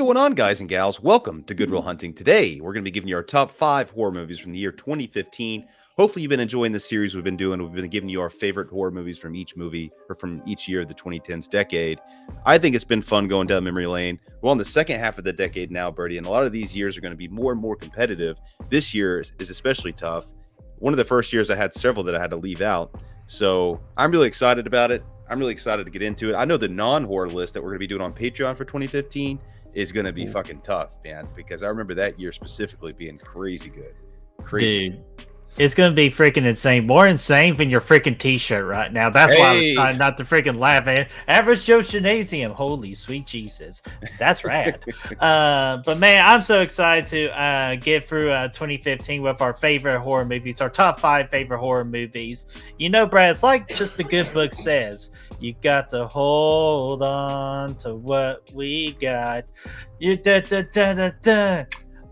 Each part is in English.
going on, guys and gals? Welcome to Good Will Hunting. Today, we're going to be giving you our top 5 horror movies from the year 2015. Hopefully, you've been enjoying the series we've been doing. We've been giving you our favorite horror movies from each movie or from each year of the 2010s decade. I think it's been fun going down memory lane. We're on the second half of the decade now, Bertie, and a lot of these years are going to be more and more competitive. This year is especially tough. One of the first years I had several that I had to leave out. So I'm really excited about it. I'm really excited to get into it. I know the non-horror list that we're going to be doing on Patreon for 2015 is going to be fucking tough, man, because I remember that year specifically being crazy good. Crazy. Dude, it's going to be freaking insane. More insane than your freaking t-shirt right now. That's why I was trying not to freaking laugh at Average Joe Gymnasium. Holy sweet Jesus. That's rad. But man, I'm so excited to get through 2015 with our favorite horror movies, our top 5 favorite horror movies. You know, Brad, it's like just the good book says. You got to hold on to what we got.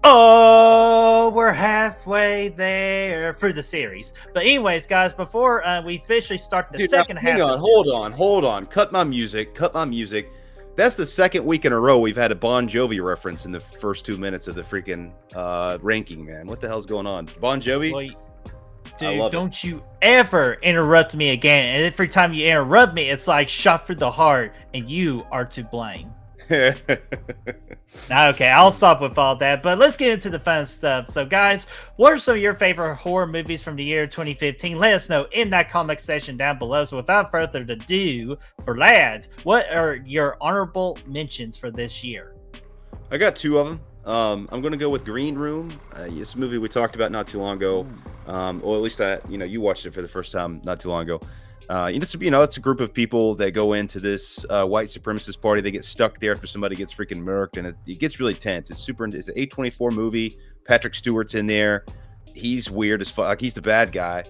Oh, we're halfway there through the series. But anyways, guys, before we officially start the second half. Hang on, hold on. Cut my music. That's the second week in a row we've had a Bon Jovi reference in the first 2 minutes of the freaking ranking, man. What the hell's going on? Bon Jovi? Well, dude, don't you ever interrupt me again. And every time you interrupt me, it's like shot through the heart, and you are to blame. Okay, I'll stop with all that, but let's get into the fun stuff. So guys, what are some of your favorite horror movies from the year 2015? Let us know in that comment section down below. So without further ado, Brad, what are your honorable mentions for this year? I got 2 of them. I'm going to go with Green Room. It's a movie we talked about not too long ago. Or at least you watched it for the first time not too long ago. It's a group of people that go into this white supremacist party. They get stuck there after somebody gets freaking murked, and it gets really tense. It's an A24 movie. Patrick Stewart's in there. He's weird as fuck. Like, he's the bad guy.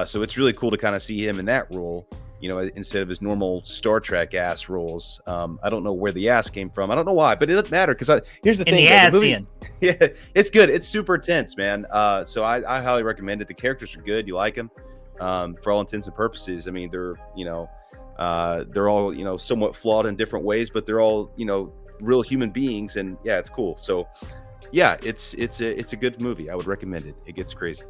So it's really cool to kind of see him in that role, instead of his normal Star Trek ass roles. I don't know where the ass came from. I don't know why, but it doesn't matter because here's the thing. The movie, yeah, it's good. It's super tense, man. So I highly recommend it. The characters are good. You like them. For all intents and purposes. I mean, they're all, somewhat flawed in different ways, but they're all, real human beings. And yeah, it's cool. So yeah, it's a good movie. I would recommend it. It gets crazy.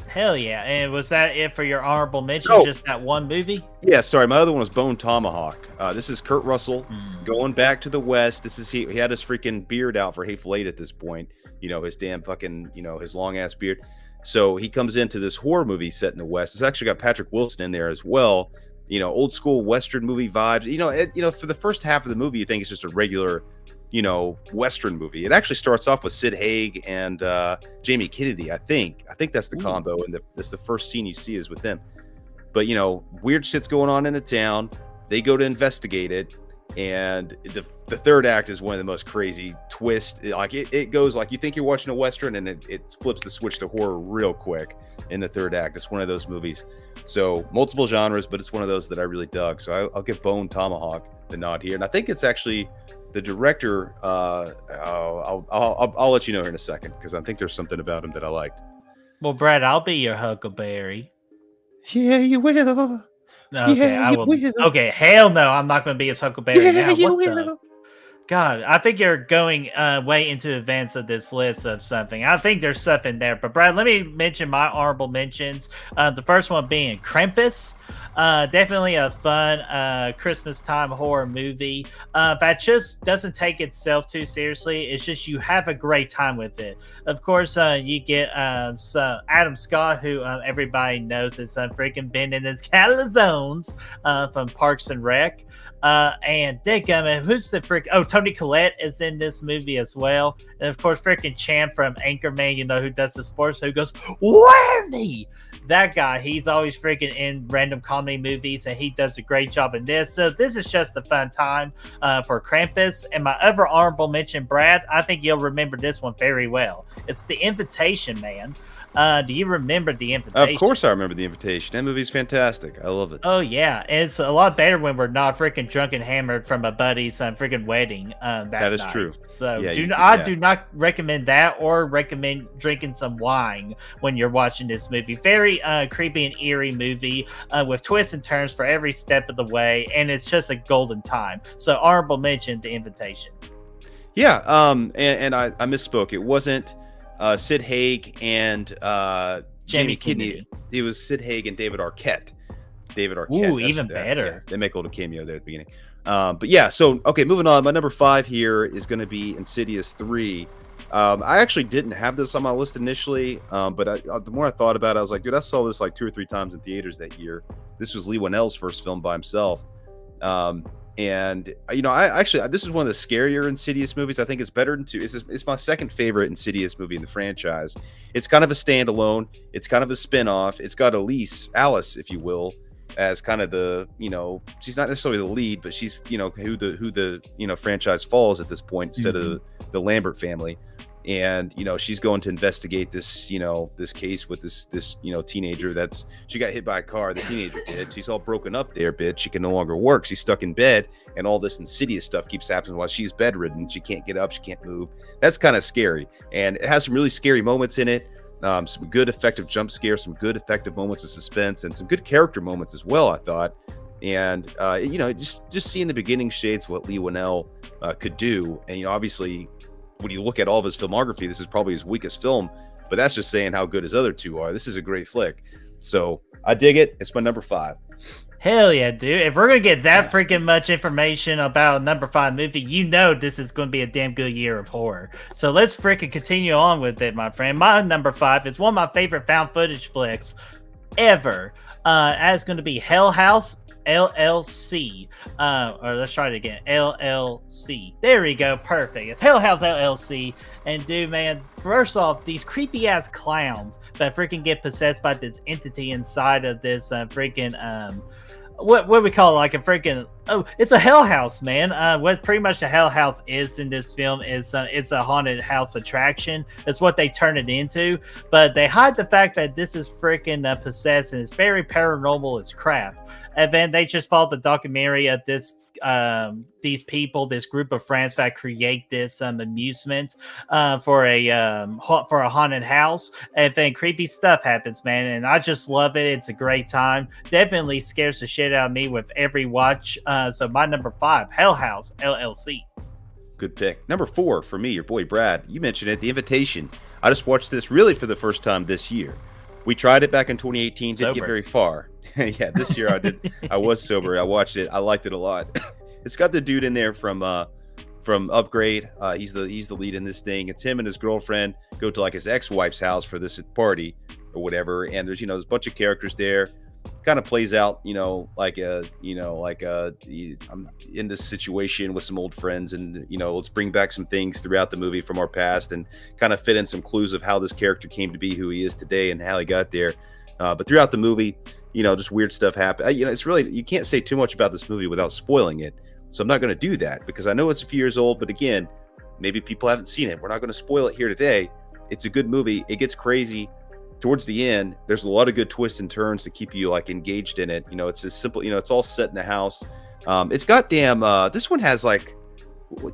Hell yeah. And was that it for your honorable mention? Just that one movie? Yeah, sorry. My other one was Bone Tomahawk. This is Kurt Russell going back to the West. He had his freaking beard out for Hateful Eight at this point. His damn fucking, his long ass beard. So he comes into this horror movie set in the West. It's actually got Patrick Wilson in there as well. Old school Western movie vibes. For the first half of the movie, you think it's just a regular, Western movie. It actually starts off with Sid Haig and Jamie Kennedy. I think that's the combo, and that's the first scene you see is with them. But weird shit's going on in the town. They go to investigate it, and the third act is one of the most crazy twists. Like it goes like you think you're watching a Western, and it flips the switch to horror real quick in the third act. It's one of those movies. So multiple genres, but it's one of those that I really dug. So I'll give Bone Tomahawk the nod here, and I think it's actually the director. I'll let you know here in a second because I think there's something about him that I liked. Well, Brad, I'll be your Huckleberry. Yeah, you will. Okay, I will. Okay, hell no, I'm not going to be his Huckleberry now. You will. God, I think you're going way into advance of this list of something. I think there's something there. But Brad, let me mention my honorable mentions. The first one being Krampus. Definitely a fun Christmas time horror movie that just doesn't take itself too seriously. It's just you have a great time with it. Of course, you get Adam Scott, who everybody knows has freaking been in his calzones from Parks and Rec. And dadgummit, who's the frick? Oh, Toni Collette is in this movie as well. And of course, freaking Champ from Anchorman, who does the sports, who goes, Warney! That guy, he's always freaking in random comedy movies, and he does a great job in this. So this is just a fun time for Krampus. And my other honorable mention, Brad, I think you'll remember this one very well. It's The Invitation, man. Do you remember The Invitation? Of course I remember The Invitation. That movie's fantastic. I love it. Oh, yeah. It's a lot better when we're not freaking drunk and hammered from a buddy's freaking wedding that is night. True. So I do not recommend that or recommend drinking some wine when you're watching this movie. Very creepy and eerie movie with twists and turns for every step of the way. And it's just a golden time. So honorable mention, The Invitation. Yeah, and I misspoke. It wasn't Sid Haig and Jamie Jamie Kidney. Kennedy. It was Sid Haig and David Arquette. David Arquette. Ooh, even Yeah, better. they make a little cameo there at the beginning. But yeah, so okay, moving on. My number 5 here is going to be Insidious 3. I actually didn't have this on my list initially, but the more I thought about it, I was like, dude, I saw this like 2 or 3 times in theaters that year. This was Lee Winnell's first film by himself. And I actually, this is one of the scarier Insidious movies. I think it's better than 2. It's my second favorite Insidious movie in the franchise. It's kind of a standalone. It's kind of a spin-off. It's got Alice, if you will, as kind of the, she's not necessarily the lead, but she's, who the franchise follows at this point instead of the Lambert family. And she's going to investigate this this case with this teenager she got hit by a car. The teenager did. She's all broken up there, bitch. She can no longer work. She's stuck in bed, and all this insidious stuff keeps happening while she's bedridden. She can't get up. She can't move. That's kind of scary, and it has some really scary moments in it. Some good effective jump scares, some good effective moments of suspense, and some good character moments as well, I thought. And just seeing the beginning shades of what Lee Winnell could do. And obviously, when you look at all of his filmography, this is probably his weakest film, but that's just saying how good his other 2 are. This is a great flick. So I dig it. It's my number 5. Hell yeah, dude. If we're going to get that freaking much information about a number 5 movie, this is going to be a damn good year of horror. So let's freaking continue on with it, my friend. My number 5 is one of my favorite found footage flicks ever. That's going to be Hell House LLC. Or let's try it again. LLC. There we go. Perfect. It's Hell House LLC. And dude, man, first off, these creepy ass clowns that freaking get possessed by this entity inside of this what we call it, like a freaking it's a hell house, man. What pretty much the hell house is in this film is it's a haunted house attraction. That's what they turn it into, but they hide the fact that this is freaking possessed and it's very paranormal as crap. And then they just follow the documentary of these people, this group of friends that create this amusement for a haunted house, and then creepy stuff happens, man. And I just love it. It's a great time. Definitely scares the shit out of me with every watch. So my number 5, Hell House LLC. Good pick. Number 4 for me, your boy Brad. You mentioned it, The Invitation. I just watched this really for the first time this year. We tried it back in 2018. Didn't get very far. Yeah, this year I did. I was sober. I watched it. I liked it a lot. It's got the dude in there from Upgrade. He's the lead in this thing. It's him and his girlfriend go to like his ex-wife's house for this party or whatever. And there's there's a bunch of characters there. Kind of plays out I'm in this situation with some old friends, and let's bring back some things throughout the movie from our past and kind of fit in some clues of how this character came to be who he is today and how he got there. But throughout the movie, just weird stuff happen. It's really, you can't say too much about this movie without spoiling it. So I'm not going to do that because I know it's a few years old, but again, maybe people haven't seen it. We're not going to spoil it here today. It's a good movie. It gets crazy towards the end. There's a lot of good twists and turns to keep you like engaged in it. It's as simple, it's all set in the house. It's goddamn, this one has like, who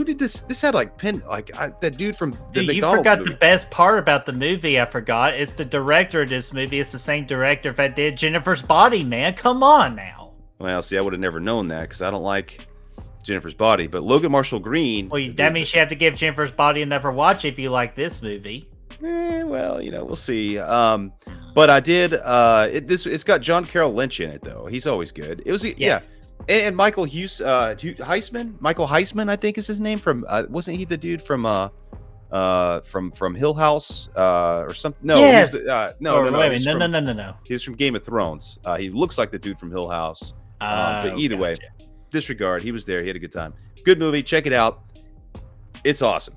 did this? This had like that dude from the McDonald's. You forgot movie. The best part about the movie. I forgot. It's the director of this movie. It's the same director that did Jennifer's Body, man. Come on now. Well, see, I would have never known that because I don't like Jennifer's Body. But Logan Marshall Green. Well, that means you have to give Jennifer's Body another watch if you like this movie. Well, we'll see. But I did. It's got John Carroll Lynch in it, though. He's always good. It was yes. Yeah. And Michael Heisman. Michael Heisman, I think is his name. From wasn't he the dude from Hill House or something? No. Yes. No. He's from Game of Thrones. He looks like the dude from Hill House. But either way, disregard. He was there. He had a good time. Good movie. Check it out. It's awesome.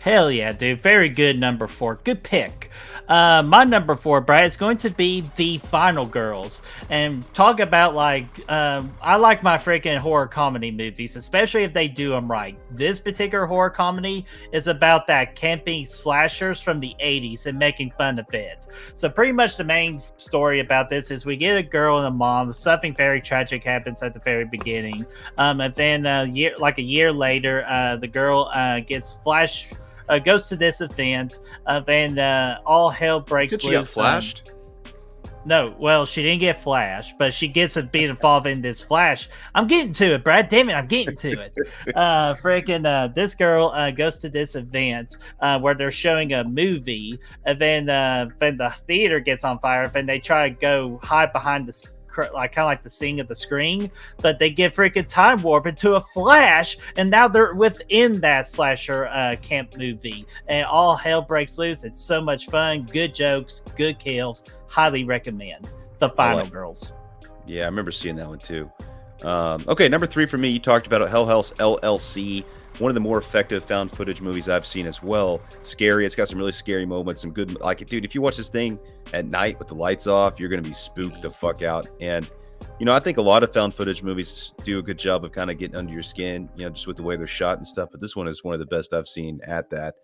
Hell yeah, dude. Very good number 4. Good pick. My number 4, Brad, is going to be The Final Girls. And talk about I like my freaking horror comedy movies, especially if they do them right. This particular horror comedy is about that camping slashers from the 80s and making fun of it. So pretty much the main story about this is we get a girl and a mom. Something very tragic happens at the very beginning. And then a year later, the girl gets goes to this event, and all hell breaks loose. She got flashed? No, well, she didn't get Flash, but she gets to be involved in this Flash. I'm getting to it, Brad. Damn it, I'm getting to it. This girl goes to this event where they're showing a movie, and then the theater gets on fire, and they try to go hide behind the like kind of like the scene of the screen, but they get freaking time warp into a Flash, and now they're within that slasher camp movie, and all hell breaks loose. It's so much fun, good jokes, good kills. Highly recommend The Final Girls. Yeah, I remember seeing that one too. Okay, number 3 for me, you talked about Hell House LLC. One of the more effective found footage movies I've seen as well. Scary. It's got some really scary moments, some good, like, dude, if you watch this thing at night with the lights off, you're going to be spooked the fuck out. And, you know, I think a lot of found footage movies do a good job of kind of getting under your skin, you know, just with the way they're shot and stuff. But this one is one of the best I've seen at that.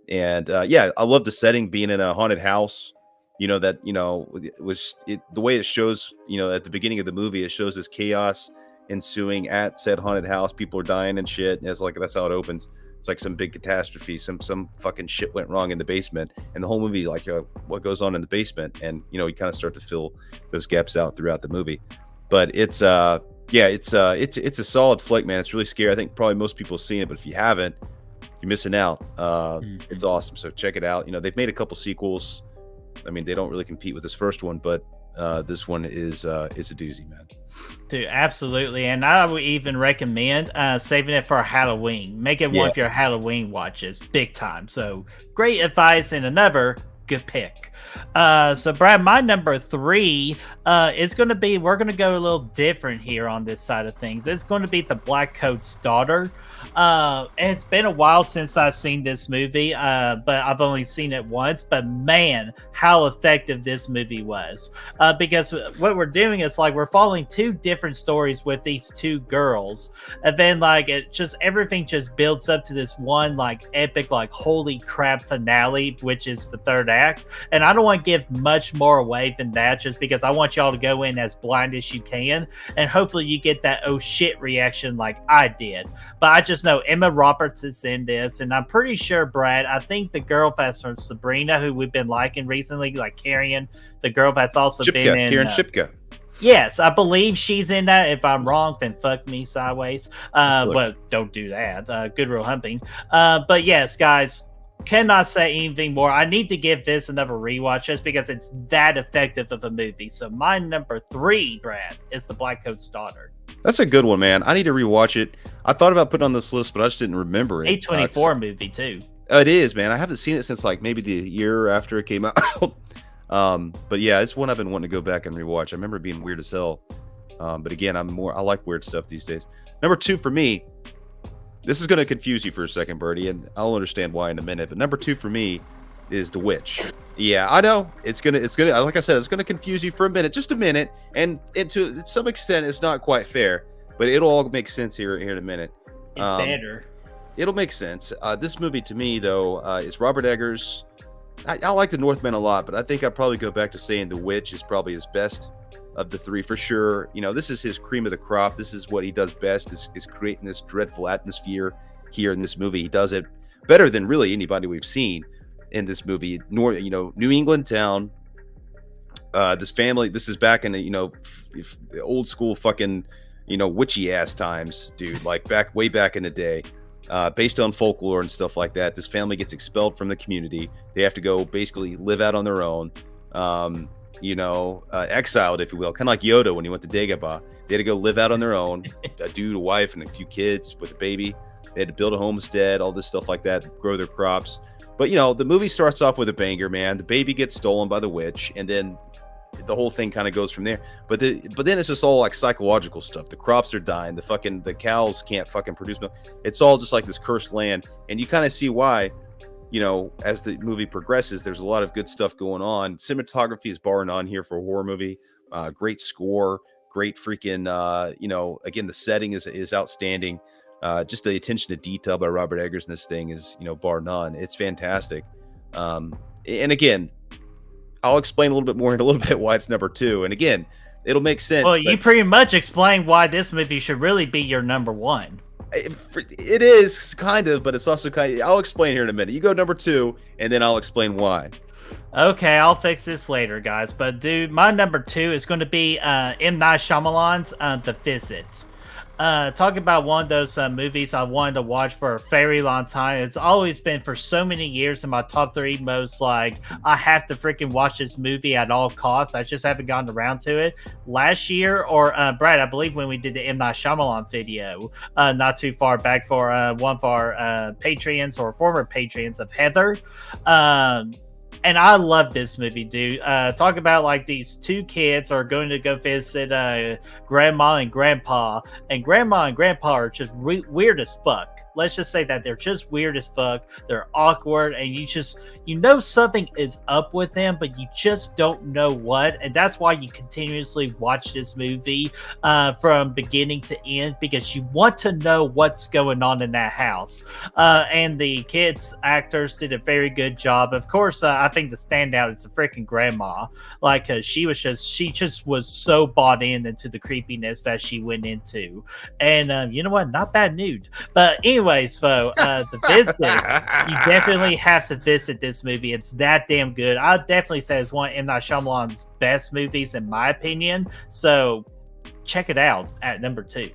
And yeah, I love the setting, being in a haunted house. You know, that, you know, the way it shows, you know, at the beginning of the movie, it shows this chaos ensuing at said haunted house. People are dying and shit. And it's like, that's how it opens. It's like some big catastrophe. Some fucking shit went wrong in the basement. And the whole movie, like, what goes on in the basement? And, you know, you kind of start to fill those gaps out throughout the movie. But it's yeah, it's a solid flick, man. It's really scary. I think probably most people have seen it, but if you haven't, you're missing out. It's awesome. So check it out. You know, they've made a couple sequels. I mean, they don't really compete with this first one, but this one is a doozy, man. Dude, absolutely. And I would even recommend saving it for Halloween. Make it one of your Halloween watches, big time. So great advice and another good pick. So Brad, my number 3 is going to be, we're going to go a little different here on this side of things. It's going to be The Black Coat's Daughter. It's been a while since I've seen this movie, but I've only seen it once. But man, how effective this movie was! Because what we're doing is like we're following 2 different stories with these 2 girls, and then like everything just builds up to this one like epic, like holy crap finale, which is the 3rd act. And I don't want to give much more away than that, just because I want y'all to go in as blind as you can, and hopefully you get that oh shit reaction like I did. But I just know Emma Roberts is in this, and I'm pretty sure, Brad, I think the girl that's from Sabrina, who we've been liking recently, like Carrion, the girl that's also been in Karen Shipka. Yes, I believe she's in that. If I'm wrong, then fuck me sideways. Well, don't do that. Good real humping. But yes, guys, cannot say anything more. I need to give this another rewatch just because it's that effective of a movie. So my number 3, Brad, is The Black Coat's Daughter. That's a good one, man. I need to rewatch it. I thought about putting on this list, but I just didn't remember it. A24 movie too. It is, man. I haven't seen it since like maybe the year after it came out. But yeah, it's one I've been wanting to go back and rewatch. I remember it being weird as hell. But again, I like weird stuff these days. Number 2 for me. This is going to confuse you for a second, Birdie, and I'll understand why in a minute. But number 2 for me is The Witch. Yeah, I know it's gonna like I said, it's gonna confuse you for a minute, just a minute, and to some extent, it's not quite fair, but it'll all make sense here in a minute. Better. It'll make sense. This movie to me though is Robert Eggers. I like The Northman a lot, but I think I'd probably go back to saying The Witch is probably his best of the 3 for sure. You know, this is his cream of the crop. This is what he does best, is creating this dreadful atmosphere here in this movie. He does it better than really anybody we've seen in this movie. New England town. This family. This is back in the the old school fucking witchy ass times, dude. Like way back in the day, based on folklore and stuff like that. This family gets expelled from the community. They have to go basically live out on their own. Exiled, if you will, kind of like Yoda when he went to Dagobah. They had to go live out on their own. A dude, a wife, and a few kids with a baby. They had to build a homestead, all this stuff like that, grow their crops. But, the movie starts off with a banger, man. The baby gets stolen by the witch, and then the whole thing kind of goes from there. But then it's just all like psychological stuff. The crops are dying. The cows can't fucking produce milk. It's all just like this cursed land. And you kind of see why, as the movie progresses, there's a lot of good stuff going on. Cinematography is bar none here for a horror movie. Great score, great freaking, again, the setting is outstanding. Just the attention to detail by Robert Eggers in this thing is, bar none. It's fantastic. And again, I'll explain a little bit more in a little bit why it's number 2. And again, it'll make sense. Well, you pretty much explained why this movie should really be your number 1. It is kind of, but it's also kind of, I'll explain here in a minute. You go number 2, and then I'll explain why. Okay, I'll fix this later, guys. But dude, my number 2 is going to be M. Night Shyamalan's The Visit. Talk about one of those movies I wanted to watch for a very long time. It's always been for so many years in my top 3 most like I have to freaking watch this movie at all costs. I just haven't gotten around to it. Last year, or Brad, I believe when we did the M. Night Shyamalan video, not too far back for one of our Patreons or former Patreons of Heather. And I love this movie, dude. Talk about like these 2 kids are going to go visit grandma and grandpa, and grandma and grandpa are just weird as fuck. Let's just say that they're just weird as fuck. They're awkward, and you know something is up with them, but you just don't know what. And that's why you continuously watch this movie from beginning to end, because you want to know what's going on in that house. And the kids actors did a very good job. Of course, I think the standout is the freaking grandma. Like, she just was so bought into the creepiness that she went into. And you know what? Not bad nude. But anyways, The Visit, you definitely have to visit this movie. It's that damn good. I'd definitely say it's one of M. Night Shyamalan's best movies, in my opinion. So check it out at number 2.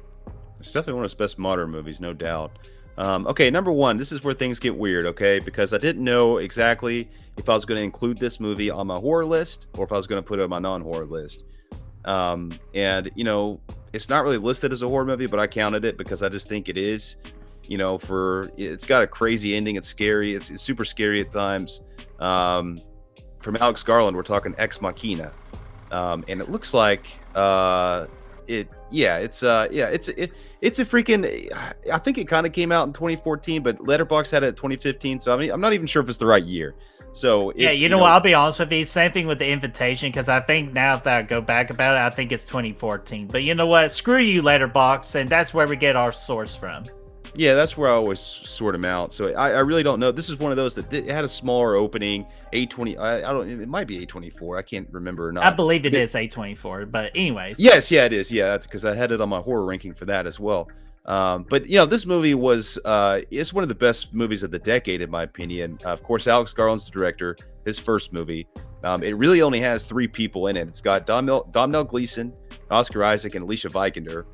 It's definitely one of his best modern movies, no doubt. Okay, number 1. This is where things get weird, okay? Because I didn't know exactly if I was going to include this movie on my horror list or if I was going to put it on my non-horror list. And, you know, it's not really listed as a horror movie, but I counted it because I just think it is. You know, it's got a crazy ending. It's scary. It's super scary at times. From Alex Garland, we're talking Ex Machina. And it looks like it's a freaking, I think it kind of came out in 2014, but Letterboxd had it at 2015. So I mean, I'm not even sure if it's the right year. So yeah, you know what? I'll be honest with you. Same thing with The Invitation, because I think now that I go back about it, I think it's 2014. But you know what? Screw you, Letterboxd, and that's where we get our source from. Yeah, that's where I always sort them out. So I really don't know. This is one of those that it had a smaller opening. A20. I don't. It might be A24. I can't remember or not. I believe it is A24. But anyways. Yes, yeah, it is. Yeah, that's because I had it on my horror ranking for that as well. But you know, this movie was it's one of the best movies of the decade, in my opinion. Of course, Alex Garland's the director. His first movie. It really only has 3 people in it. It's got Domhnall Gleeson, Oscar Isaac, and Alicia Vikander.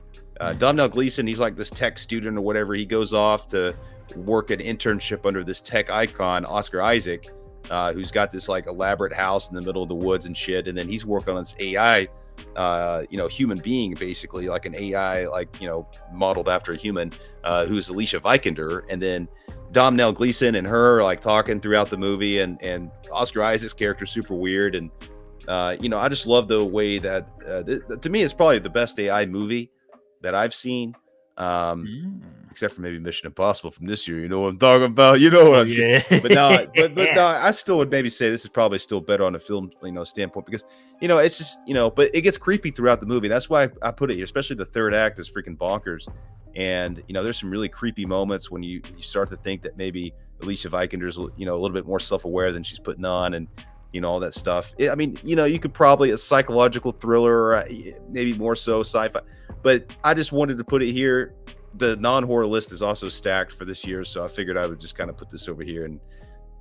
Domhnall Gleeson, he's like this tech student or whatever. He goes off to work an internship under this tech icon, Oscar Isaac, who's got this like elaborate house in the middle of the woods and shit. And then he's working on this AI, human being, basically like an AI, like, you know, modeled after a human, who's Alicia Vikander. And then Domhnall Gleeson and her are like talking throughout the movie, and Oscar Isaac's character is super weird. And, you know, I just love the way that, to me, it's probably the best AI movie that I've seen, except for maybe Mission Impossible from this year. You know what I'm talking about? You know what I'm saying? But no, no, I still would maybe say this is probably still better on a film, you know, standpoint, because, you know, it's just, you know, but it gets creepy throughout the movie. That's why I put it here, especially the third act is freaking bonkers. And, you know, there's some really creepy moments when you start to think that maybe Alicia Vikander's, you know, a little bit more self-aware than she's putting on, and, you know, all that stuff. I mean, you know, you could probably a psychological thriller, or maybe more so sci-fi, but I just wanted to put it here. The non-horror list is also stacked for this year, so I figured I would just kind of put this over here and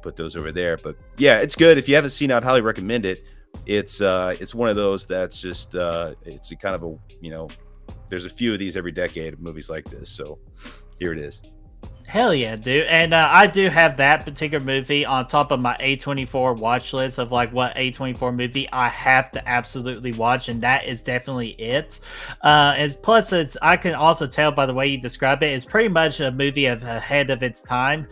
put those over there. But yeah, it's good. If you haven't seen it, I'd highly recommend it. It's one of those that's just it's a kind of a, you know, there's a few of these every decade of movies like this, so here it is. Hell yeah, dude. And I do have that particular movie on top of my A24 watch list of like what A24 movie I have to absolutely watch, and that is definitely it. Plus, I can also tell by the way you describe it, it's pretty much a movie ahead of its time,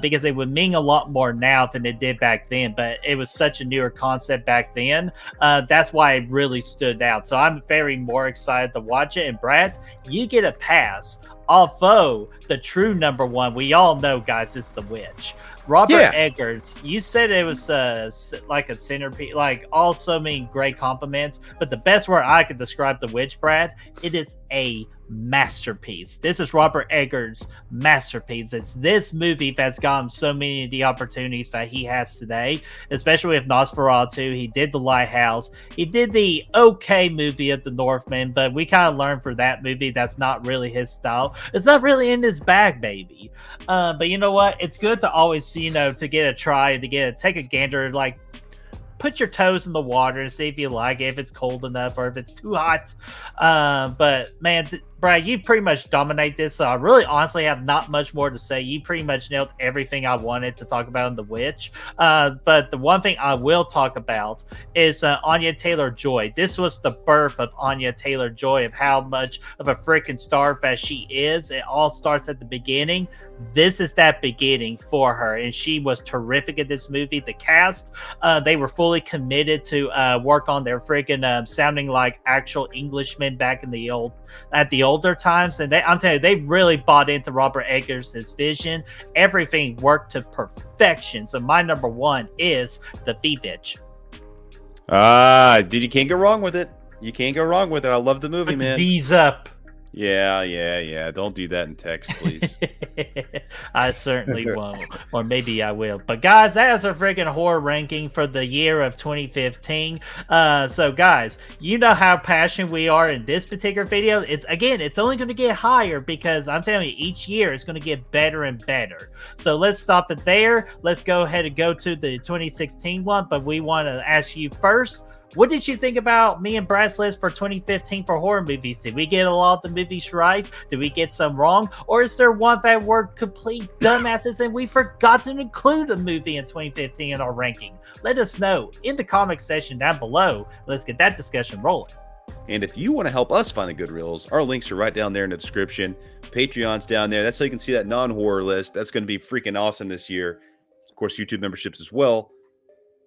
because it would mean a lot more now than it did back then, but it was such a newer concept back then. That's why it really stood out. So I'm very more excited to watch it. And Brad, you get a pass. Although the true number 1, we all know, guys, is The Witch. Robert Eggers, you said it was like a centerpiece, like also mean great compliments, but the best word I could describe The Witch, Brad, it is a masterpiece. This is Robert Eggers' masterpiece. It's this movie that's gotten so many of the opportunities that he has today, especially with Nosferatu. He did The Lighthouse. He did the okay movie of The Northman, but we kind of learned for that movie that's not really his style. It's not really in his bag, baby. But you know what? It's good to always, to get a try, take a gander, like, put your toes in the water and see if you like it, if it's cold enough or if it's too hot. But man, Brad, you pretty much dominate this. So I really honestly have not much more to say. You pretty much nailed everything I wanted to talk about in The Witch. But the one thing I will talk about is Anya Taylor-Joy. This was the birth of Anya Taylor-Joy, of how much of a freaking star that she is. It all starts at the beginning. This is that beginning for her, and she was terrific in this movie. The cast, they were fully committed to work on their freaking sounding like actual Englishmen back in the older times, and I'm telling you, they really bought into Robert Eggers' vision. Everything worked to perfection. So my number one is The V-Bitch. Dude, you can't go wrong with it. You can't go wrong with it. I love the movie, man. These up. Yeah. Don't do that in text, please. I certainly won't. Or maybe I will. But guys, that is our freaking horror ranking for the year of 2015. So guys, you know how passionate we are in this particular video. It's only going to get higher because I'm telling you, each year it's going to get better and better. So let's stop it there. Let's go ahead and go to the 2016 one. But we want to ask you first, what did you think about me and Brad's list for 2015 for horror movies? Did we get a lot of the movies right? Did we get some wrong? Or is there one that were complete dumbasses and we forgot to include a movie in 2015 in our ranking? Let us know in the comment section down below. Let's get that discussion rolling. And if you want to help us find the good reels, our links are right down there in the description. Patreon's down there. That's how you can see that non-horror list. That's going to be freaking awesome this year. Of course, YouTube memberships as well.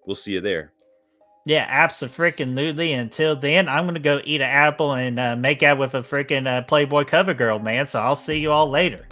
We'll see you there. Yeah, abso-freaking-lutely. Until then, I'm going to go eat an apple and make out with a freaking Playboy cover girl, man. So I'll see you all later.